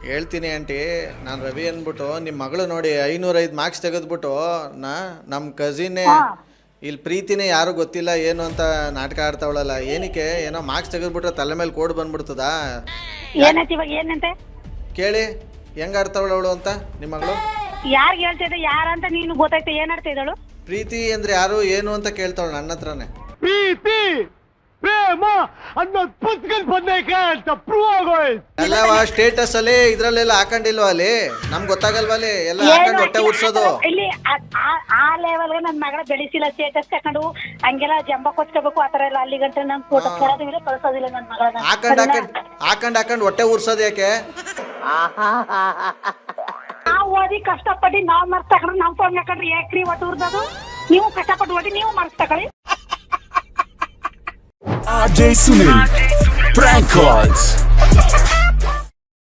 ಹೇಳ್ತೀನಿ ಆಂಟಿ, ನಾನು ರವಿ ಅಂದ್ಬಿಟ್ಟು ನಿಮ್ಮ ಮಗಳು ನೋಡಿ 505 ಮಾರ್ಕ್ಸ್ ತೆಗೆದ್ಬಿಟ್ಟು ನಮ್ಮ ಕಸಿನ್ನೇ ಇಲ್ಲಿ ಪ್ರೀತಿನೇ ಯಾರು ಗೊತ್ತಿಲ್ಲ ಏನು ಅಂತ ನಾಟಕ ಆಡ್ತಾವಳಲ್ಲ. ಏನಕ್ಕೆ ಏನೋ ಮಾರ್ಕ್ಸ್ ತೆಗೆದ್ಬಿಟ್ರೆ ತಲೆ ಮೇಲೆ ಕೋಡ್ ಬಂದ್ಬಿಡ್ತದಾ? ಏನಂತ ಇವಾಗ ಏನಂತೆ ಕೇಳಿ ಹೆಂಗ್ ಆಡ್ತಾವಳ ಅವಳು ಅಂತ ನಿಮ್ಮ ಮಗಳು. ಯಾರಿಗೆ ಹೇಳ್ತಿದ್ದೆ ಯಾರಂತ ನೀನು ಗೊತ್ತಾಯ್ತು ಏನ್ ಆಡ್ತಾ ಇದ್ದಳು? ಪ್ರೀತಿ ಅಂದ್ರೆ ಯಾರು ಏನು ಅಂತ ಕೇಳ್ತಾವಳು ನನ್ನ ಹತ್ರನೇ. ಪ್ರೀತಿ ಪ್ರೇಮ ಅನ್ನೋದು ಪುಸ್ತಕ ಬಂದೈಕ ಅಂತ ಪ್ರೂವ್ ಆಗೋಯ್ತು. ಎಲ್ಲವ ಸ್ಟೇಟಸ್ ಅಲ್ಲಿ ಇದ್ರಲ್ಲೆಲ್ಲ ಹಾಕೊಂಡಿಲ್ವಾ ಅಲ್ಲಿ? ನಮ್ಗೆ ಗೊತ್ತಾಗಲ್ವಾ ಅಲ್ಲಿ ಎಲ್ಲ ಹಾಕೊಂಡು ಹೊಟ್ಟೆ ಉರ್ಸೋದು? ಇಲ್ಲಿ ಆ ಲೆವೆಲ್ಗೆ ನನ್ನ ಮಗಳ ಬೆಳೆಸಿಲ್ಲ. ಸ್ಟೇಟಸ್ ತಕೊಂಡು ಹಂಗೆಲ್ಲ ಜಂಬ ಕೊಚ್ಕೋಬೇಕು ಆತರ ಎಲ್ಲ ಅಲ್ಲಿ ಗಂಟೆ ನನ್ ಫೋಟೋ ಕೊಡೋದಿಲ್ಲ ಕಳ್ಸೋದಿಲ್ಲ ನನ್ನ ಮಗಳನ್ನ. ಹಾಕೊಂಡು ಹೊಟ್ಟೆ ಉರ್ಸೋದು ಯಾಕೆ? ನಾವು ಓದಿ ಕಷ್ಟಪಟ್ಟು ನಾವ್ ಮರ್ಸ್ ತಕೊಂಡ್ರೆ ನಮ್ ಫೋನ್ ಹಾಕೊಂಡ್ರೆ ಯಾಕ್ರಿ ಒಟ್ಟು ಉರ್ದದು? ನೀವು ಕಷ್ಟಪಟ್ಟು ಓದಿ ನೀವು MERS ತಕೊಳ್ಳಿ. RJ Sunil, Prank Calls.